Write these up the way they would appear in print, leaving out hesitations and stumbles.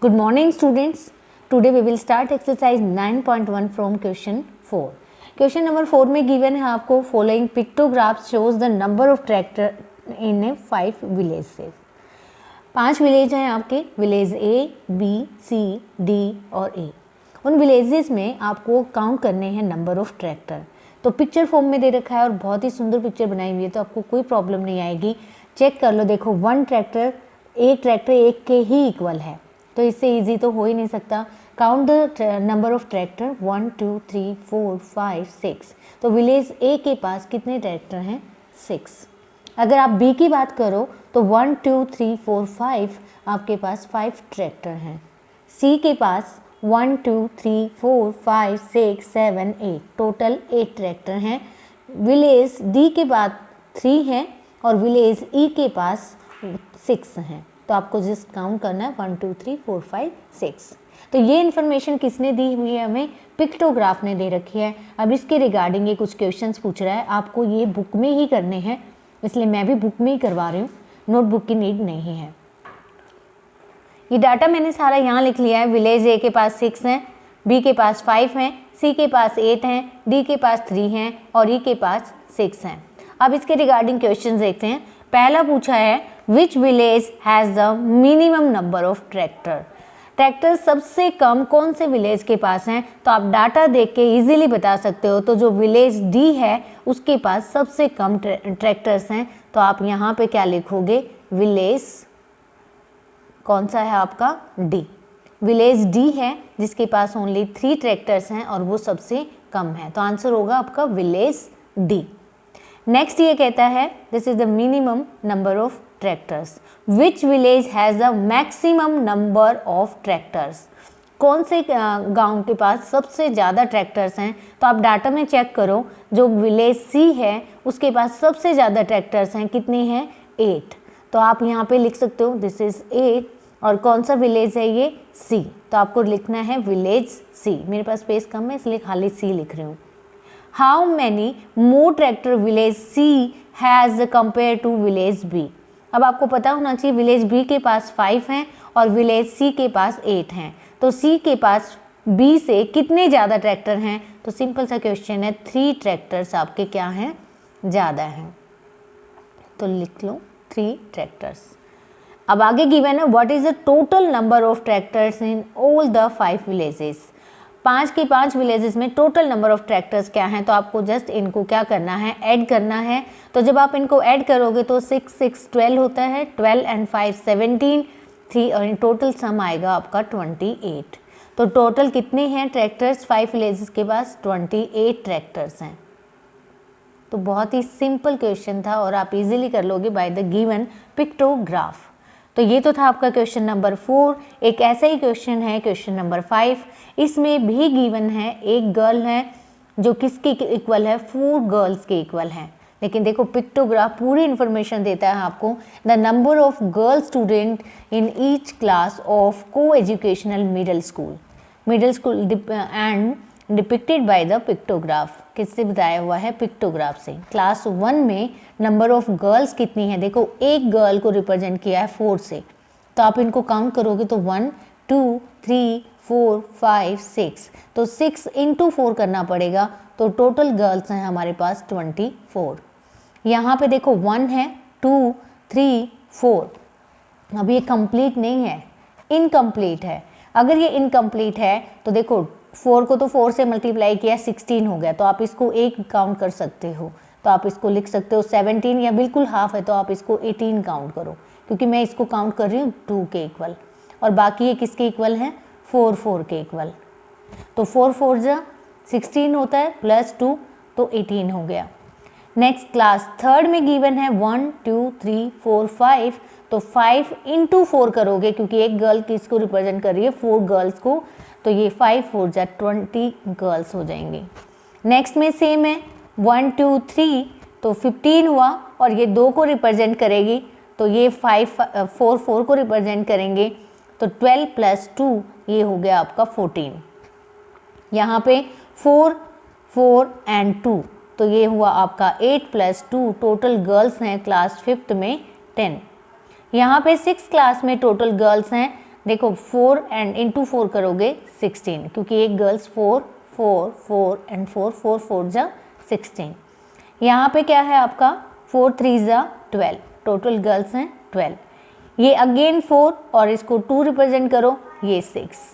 Good morning students. Today we will start exercise 9.1 from question 4. Question number 4 में given है आपको following pictographs shows the number of tractor in 5 villages. 5 village हैं आपके, village A, B, C, D और A. उन villages में आपको count करने हैं नंबर ऑफ ट्रैक्टर. तो पिक्चर फॉर्म में दे रखा है और बहुत ही सुंदर पिक्चर बनाई हुई है, तो आपको कोई प्रॉब्लम नहीं आएगी. चेक कर लो, देखो एक ट्रैक्टर एक के ही इक्वल है, तो इससे इजी तो हो ही नहीं सकता. Count the number of tractor 1 2 3 4 5 6. तो विलेज ए के पास कितने ट्रैक्टर हैं? 6. अगर आप बी की बात करो तो 1 2 3 4 5 आपके पास 5 ट्रैक्टर हैं. सी के पास 1 2 3 4 5 6 7 8 टोटल 8 ट्रैक्टर हैं. विलेज डी के बाद 3 हैं और विलेज ई के पास 6 हैं. तो आपको जस्ट काउंट करना है 1 2 3 4 5 6. तो ये इन्फॉर्मेशन किसने दी हुई है? हमें पिक्टोग्राफ ने दे रखी है. अब इसके रिगार्डिंग ये कुछ क्वेश्चंस पूछ रहा है, आपको ये बुक में ही करने हैं, इसलिए मैं भी बुक में ही करवा रही हूँ, नोटबुक की नीड नहीं है. ये डाटा मैंने सारा यहाँ लिख लिया है. विलेज ए के पास 6 हैं, बी के पास 5 हैं, सी के पास 8 हैं, डी के पास 3 हैं और ई के पास 6 हैं. अब इसके रिगार्डिंग क्वेश्चन देखते हैं. पहला पूछा है which village has the minimum number of tractor. Tractor सबसे कम कौन से विलेज के पास हैं? तो आप डाटा देख के इजीली बता सकते हो. तो जो विलेज डी है उसके पास सबसे कम ट्रैक्टर्स हैं. तो आप यहाँ पे क्या लिखोगे? विलेज कौन सा है आपका? डी. विलेज डी है जिसके पास ओनली 3 ट्रैक्टर्स हैं और वो सबसे कम है. तो आंसर होगा आपका विलेज डी. नेक्स्ट ये कहता है this is the minimum number of tractors. Which village has the maximum number of tractors. कौन से गांव के पास सबसे ज़्यादा ट्रैक्टर्स हैं? तो आप डाटा में चेक करो, जो विलेज सी है उसके पास सबसे ज़्यादा ट्रैक्टर्स हैं. कितने हैं? 8. तो आप यहाँ पे लिख सकते हो दिस इज 8. और कौन सा विलेज है ये? सी. तो आपको लिखना है विलेज सी. मेरे पास स्पेस कम है इसलिए खाली सी लिख रही हूँ. How many more tractor village C has compare to village B. अब आपको पता होना चाहिए विलेज बी के पास 5 हैं और विलेज सी के पास 8 हैं. तो सी के पास बी से कितने ज़्यादा ट्रैक्टर हैं? तो सिंपल सा क्वेश्चन है, 3 ट्रैक्टर्स आपके क्या हैं? ज़्यादा हैं. तो लिख लो 3 ट्रैक्टर्स. अब आगे गिवन है what is the total number of tractors in all the 5 villages. 5 के 5 विलेजेस में टोटल नंबर ऑफ ट्रैक्टर्स क्या हैं? तो आपको जस्ट इनको क्या करना है? ऐड करना है. तो जब आप इनको ऐड करोगे तो 6 6 12 होता है, 12 एंड 5 17, 3 और इन टोटल सम आएगा आपका 28. तो टोटल कितने हैं ट्रैक्टर्स 5 विलेजेस के पास? 28 ट्रैक्टर्स हैं. तो बहुत ही सिंपल क्वेश्चन था और आप इजीली कर लोगे बाय द गिवन पिक्टोग्राफ. तो ये तो था आपका क्वेश्चन नंबर 4. एक ऐसा ही क्वेश्चन है क्वेश्चन नंबर 5. इसमें भी गिवन है एक गर्ल है जो किसके इक्वल है? 4 गर्ल्स के इक्वल है. लेकिन देखो पिक्टोग्राफ पूरी इन्फॉर्मेशन देता है आपको. The number of girl student in each class of coeducational middle school and depicted by the pictograph. किससे बताया हुआ है? पिक्टोग्राफ से. क्लास 1 में नंबर ऑफ गर्ल्स कितनी है? देखो एक गर्ल को रिप्रेजेंट किया है 4 से. तो आप इनको काउंट करोगे तो 1 2 3 4 5 6. तो 6 इंटू 4 करना पड़ेगा. तो टोटल गर्ल्स हैं हमारे पास 24. यहाँ पे देखो 1 है 2 3 4. अब ये कंप्लीट नहीं है, इनकम्प्लीट है. अगर ये इनकम्प्लीट है तो देखो 4 को तो 4 से मल्टीप्लाई किया 16 हो गया. तो आप इसको एक काउंट कर सकते हो. तो आप इसको लिख सकते हो 17 या बिल्कुल हाफ है तो आप इसको 18 काउंट करो, क्योंकि मैं इसको काउंट कर रही हूँ 2 के इक्वल. और बाकी ये किसके इक्वल है? 4 4 के इक्वल. तो 4 4 जा 16 होता है प्लस 2 तो 18 हो गया. नेक्स्ट क्लास 3rd में गिवन है 1 2 3 4 5. तो 5 इंटू 4 करोगे क्योंकि एक गर्ल किसको रिप्रेजेंट कर रही है? 4 गर्ल्स को. तो ये 5 4 जा 20 गर्ल्स हो जाएंगी. नेक्स्ट में सेम है 1 2 3 तो 15 हुआ और ये 2 को रिप्रेजेंट करेगी. तो ये 4 4 को रिप्रेजेंट करेंगे. तो 12 प्लस 2 ये हो गया आपका 14. यहाँ पे 4 4 एंड 2 तो ये हुआ आपका 8 प्लस 2. टोटल गर्ल्स हैं क्लास 5th में 10. यहाँ पे 6 क्लास में टोटल गर्ल्स हैं देखो 4 एंड इंटू 4 करोगे 16, क्योंकि एक गर्ल्स 4 4 4 एंड 4 4 4 जा 16। यहाँ पे क्या है आपका 4 3 जा 12, टोटल गर्ल्स हैं 12। ये अगेन 4 और इसको 2 रिप्रेजेंट करो, ये 6।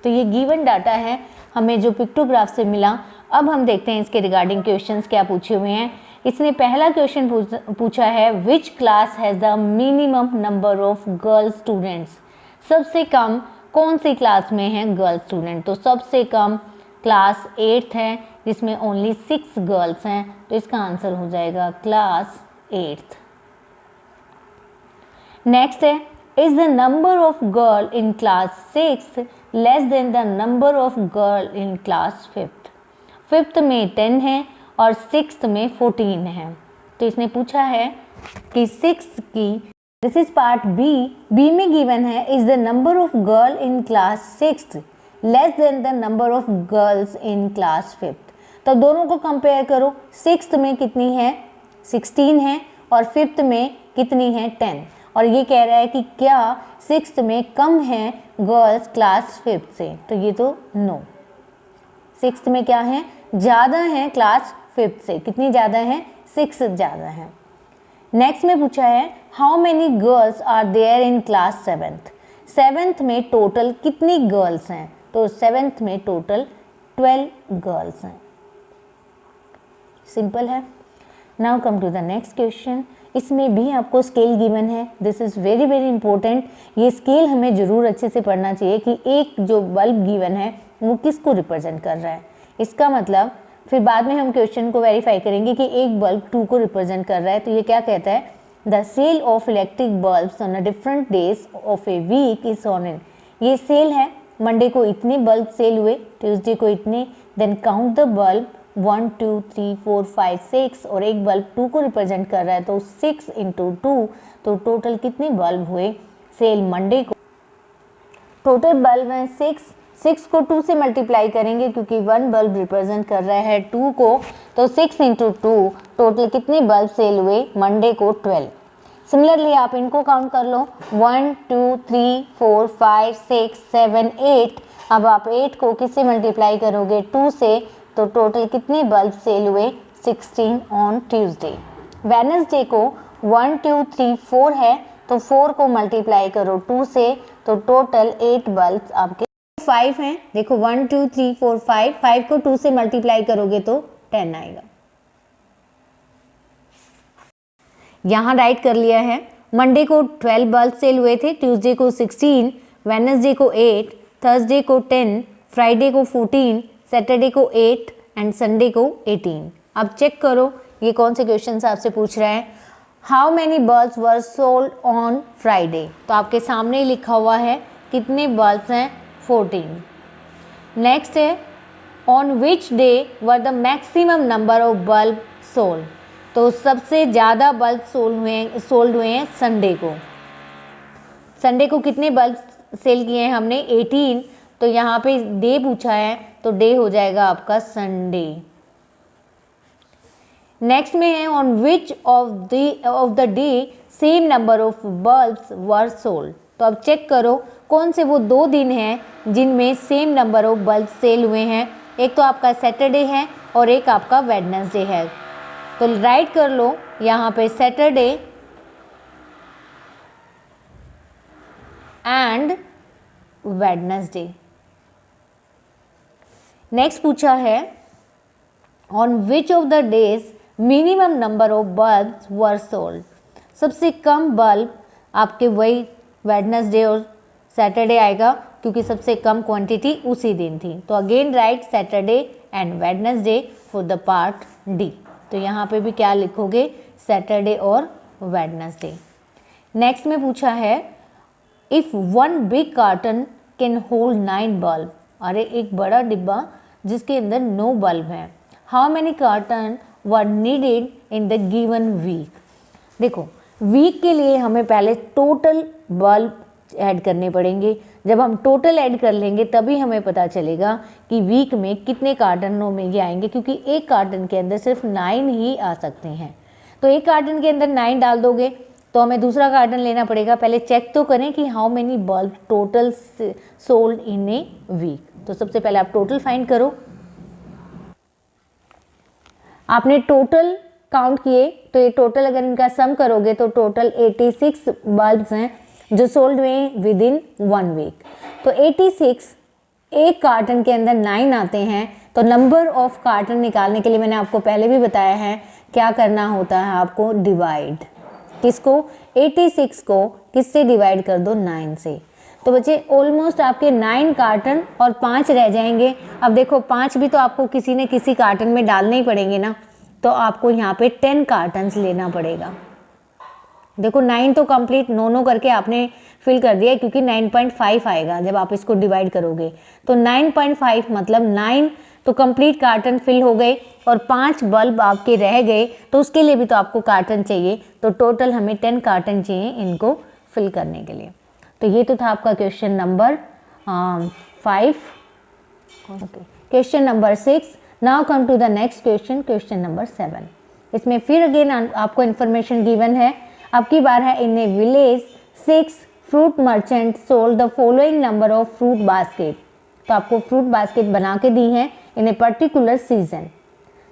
तो ये गिवन डाटा है हमें जो पिक्टोग्राफ से मिला। अब हम देखते हैं इसके रिगार्डिंग क्वेश्चंस क्या पूछे हुए हैं। इसने पहला क्वेश्चन पूछा है which class has the minimum number of girl students. सबसे कम कौन सी क्लास में है गर्ल स्टूडेंट, तो सबसे कम क्लास 8th है जिसमें ओनली 6 गर्ल्स हैं, तो इसका आंसर हो जाएगा क्लास 8th। नेक्स्ट है is the number of girl in class 6 less than the number of girl in class 5th। 5th में 10 है और 6th में 14 है। तो इसने पूछा है कि 6 की, दिस इज पार्ट बी में गिवन है is the number of girl in class 6th less than the number of girls in class 5th। तो दोनों को कंपेयर करो, 6th में कितनी है 16 है और 5th में कितनी है 10, और ये कह रहा है कि क्या 6th में कम है गर्ल्स क्लास 5th से, तो ये तो नो। 6th में क्या है ज़्यादा है क्लास 5th से, कितनी ज़्यादा है 6 ज़्यादा है। नेक्स्ट में पूछा है how many girls are there in class 7th। 7th में टोटल कितनी गर्ल्स हैं, तो 7th में टोटल 12 गर्ल्स हैं। सिंपल है। Now come to the next question. इसमें भी आपको स्केल गिवन है, this is very very important. ये स्केल हमें ज़रूर अच्छे से पढ़ना चाहिए कि एक जो बल्ब गिवन है वो किसको रिप्रेजेंट कर रहा है। इसका मतलब फिर बाद में हम क्वेश्चन को वेरीफाई करेंगे कि एक बल्ब 2 को रिप्रेजेंट कर रहा है। तो ये क्या कहता है the sale of electric bulbs on a different days of a week is on in. ये सेल है, मंडे को इतने बल्ब सेल हुए, ट्यूसडे को इतने, देन काउंट द बल्ब 1 2 3 4 5 6 और एक बल्ब 2 को रिप्रेजेंट कर रहा है तो 6 इंटू 2, तो टोटल कितने बल्ब हुए सेल मंडे को। टोटल बल्ब हैं 6 को 2 से मल्टीप्लाई करेंगे क्योंकि 1 बल्ब रिप्रेजेंट कर रहा है 2 को, तो 6 इंटू 2 टोटल कितने बल्ब सेल हुए मंडे को 12। सिमिलरली आप इनको काउंट कर लो 1 2 3 4 5 6 7 8। अब आप 8 को किससे मल्टीप्लाई करोगे 2 से, तो टोटल कितने बल्ब सेल हुए 16 ऑन ट्यूसडे। वेडनेसडे को 1 2 3 4 है तो 4 को मल्टीप्लाई करो 2 से, तो टोटल 8 बल्ब आपके 5 हैं। देखो 1 2 3 4 5 को 2 से मल्टीप्लाई करोगे तो 10 आएगा। यहाँ राइट कर लिया है। मंडे को 12 बल्ब सेल हुए थे, ट्यूसडे को 16, वेडनेसडे को 8, थर्सडे को 10, फ्राइडे को 14, सैटरडे को 8 एंड संडे को 18। अब चेक करो ये कौन से क्वेश्चन आपसे पूछ रहा है। How many bulbs were sold on Friday, तो आपके सामने ही लिखा हुआ है कितने बल्ब्स हैं 14। नेक्स्ट है on which day were the maximum number of bulb sold, तो सबसे ज़्यादा बल्ब सोल्ड हुए हैं संडे को। संडे को कितने बल्ब सेल किए हैं हमने 18, तो यहाँ पे डे पूछा है तो डे हो जाएगा आपका संडे। नेक्स्ट में है on which of the day same number of bulbs were sold, तो अब चेक करो कौन से वो 2 दिन हैं जिनमें same number of bulb sale हुए हैं। एक तो आपका सैटरडे है और एक आपका वेडनेसडे है, तो राइट कर लो यहाँ पे सैटरडे एंड वेडनेसडे। नेक्स्ट पूछा है on which of the days minimum number of bulbs were sold, सबसे कम बल्ब आपके वही वेडनेसडे और सैटरडे आएगा क्योंकि सबसे कम क्वांटिटी उसी दिन थी। तो again right Saturday and Wednesday for the part D. तो यहाँ पे भी क्या लिखोगे सैटरडे और वेडनेसडे। नेक्स्ट में पूछा है if 1 big carton can hold 9 bulb, अरे एक बड़ा डिब्बा जिसके अंदर 9 बल्ब हैं, how many carton were needed in the given week. देखो वीक के लिए हमें पहले टोटल बल्ब ऐड करने पड़ेंगे। जब हम टोटल ऐड कर लेंगे तभी हमें पता चलेगा कि वीक में कितने कार्टनों में ये आएंगे, क्योंकि एक कार्टन के अंदर सिर्फ 9 ही आ सकते हैं। तो एक कार्टन के अंदर 9 डाल दोगे तो हमें दूसरा कार्टन लेना पड़ेगा। पहले चेक तो करें कि how many bulb total sold in a week. तो सबसे पहले आप टोटल फाइंड करो। आपने टोटल काउंट किए, तो ये टोटल अगर इनका सम करोगे तो टोटल 86 बल्ब्स हैं जो सोल्ड हुए विद इन 1 वीक। तो 86 एक कार्टन के अंदर 9 आते हैं। तो नंबर ऑफ कार्टन निकालने के लिए मैंने आपको पहले भी बताया है क्या करना होता है, आपको डिवाइड किसको, 86 को किससे डिवाइड कर दो, 9 से। तो बच्चे ऑलमोस्ट आपके 9 कार्टन और 5 रह जाएंगे। अब देखो 5 भी तो आपको किसी न किसी कार्टन में डालने ही पड़ेंगे ना, तो आपको यहाँ पे 10 कार्टन्स लेना पड़ेगा। देखो 9 तो कंप्लीट नो करके आपने फिल कर दिया, क्योंकि 9.5 आएगा जब आप इसको डिवाइड करोगे। तो 9.5 मतलब 9 तो कंप्लीट कार्टन फिल हो गए और 5 बल्ब आपके रह गए, तो उसके लिए भी तो आपको कार्टन चाहिए। तो टोटल हमें 10 कार्टन चाहिए इनको फिल करने के लिए। तो ये तो था आपका question number 5। Question number 6। Now come to the next question, question number 7। इसमें फिर अगेन आपको इन्फॉर्मेशन गिवन है। अब की बार है, in a village 6 fruit merchant sold the following number of fruit basket. तो आपको फ्रूट बास्केट बना के दी है इन ए पर्टिकुलर सीजन।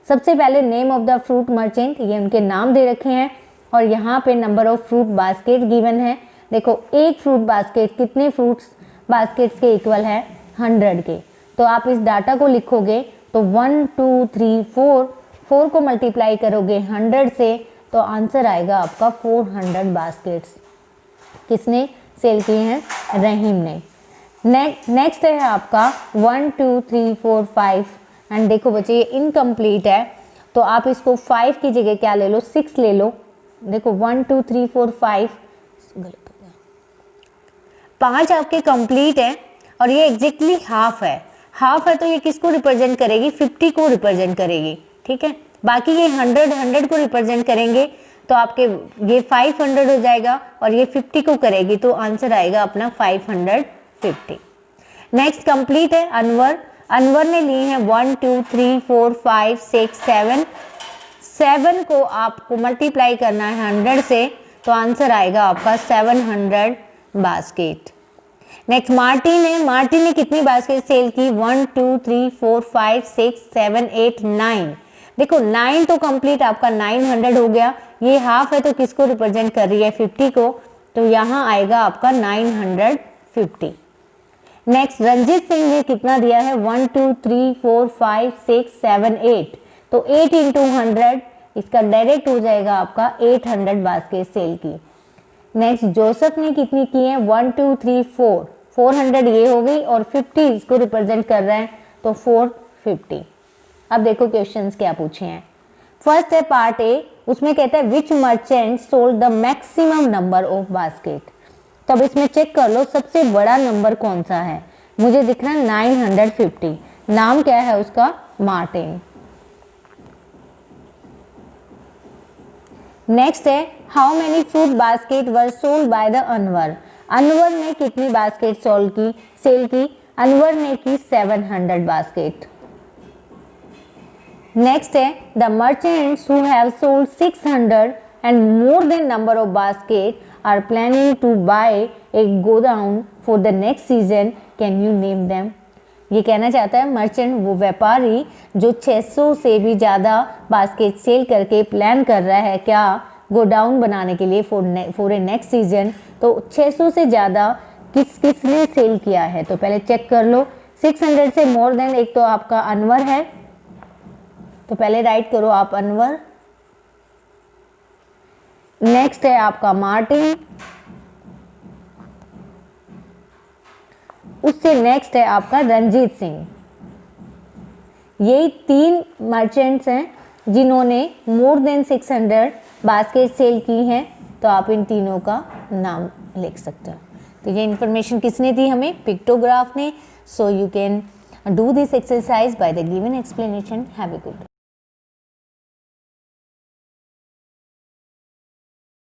सबसे पहले name of the fruit merchant, ये उनके नाम दे रखे हैं, और यहाँ पे number of fruit basket given है। देखो एक फ्रूट बास्केट कितने फ्रूट्स बास्केट्स के इक्वल है, 100 के। तो आप इस डाटा को लिखोगे तो 1 2 3 4 को मल्टीप्लाई करोगे 100 से, तो आंसर आएगा आपका 400 बास्केट्स। किसने सेल किए हैं, रहीम ने। नेक्स्ट है आपका 1 2 3 4 5। एंड देखो बच्चे ये इनकम्प्लीट है, तो आप इसको 5 की जगह क्या ले लो, 6 ले लो। देखो 1 2 3 4 5 गलत हो गया, 5 आपके कंप्लीट है और ये एग्जैक्टली हाफ है। हाफ है तो ये किसको रिप्रेजेंट करेगी, 50 को रिप्रेजेंट करेगी, ठीक है। बाकी ये 100 को रिप्रेजेंट करेंगे, तो आपके ये 500 हो जाएगा और ये 50 को करेगी, तो आंसर आएगा अपना 550। नेक्स्ट कंप्लीट है अनवर। अनवर ने लिए हैं 1 2 3 4 5 6 7। 7 को आपको मल्टीप्लाई करना है 100 से, तो आंसर आएगा आपका 700 बास्केट। नेक्स्ट मार्टिन है। मार्टिन ने कितनी बास्केट सेल की, 1 2 3 4 5 6 7 8 9। देखो 9 तो कंप्लीट आपका 900 हो गया। ये हाफ है तो किसको रिप्रेजेंट कर रही है, 50 को, तो यहाँ आएगा आपका 950। नेक्स्ट रंजीत सिंह ने कितना दिया है, 1 2 3 4 5 6 7 8। तो 8 × 100 इसका डायरेक्ट हो जाएगा आपका 800 बास्केट सेल की। नेक्स्ट जोसेफ ने कितनी की है, 1 2 3 4। 400 ये हो गई और 50 इसको रिप्रेजेंट कर रहा है, तो 450। अब देखो क्वेश्चंस क्या पूछे हैं। फर्स्ट है पार्ट ए, उसमें कहता है which merchant sold the maximum number of basket. तब इसमें चेक कर लो सबसे बड़ा नंबर कौन सा है, मुझे दिख रहा है 950। नाम क्या है उसका, मार्टिन। नेक्स्ट है how many fruit basket were sold by the Anwar. Anwar ने कितनी बास्केट सेल की, अनवर ने की 700 बास्केट। नेक्स्ट है the merchants who have sold 600 and more than number of basket are planning to buy a godown for the next season, can you name them. ये कहना चाहता है मर्चेंट वो व्यापारी जो 600 से भी ज़्यादा बास्केट सेल करके प्लान कर रहा है क्या, गोडाउन बनाने के लिए फॉर ए नेक्स्ट सीजन। तो 600 से ज़्यादा किसने सेल किया है, तो पहले चेक कर लो। 600 से मोर देन, एक तो आपका अनवर है, तो पहले राइट करो आप अनवर। नेक्स्ट है आपका मार्टिन, उससे नेक्स्ट है आपका रंजीत सिंह। यही 3 मर्चेंट्स हैं जिन्होंने मोर देन 600 बास्केट सेल की हैं, तो आप इन तीनों का नाम लिख सकते हो। तो ये इन्फॉर्मेशन किसने दी हमें, पिक्टोग्राफ ने। So you can do this exercise by the given explanation. Have a good day.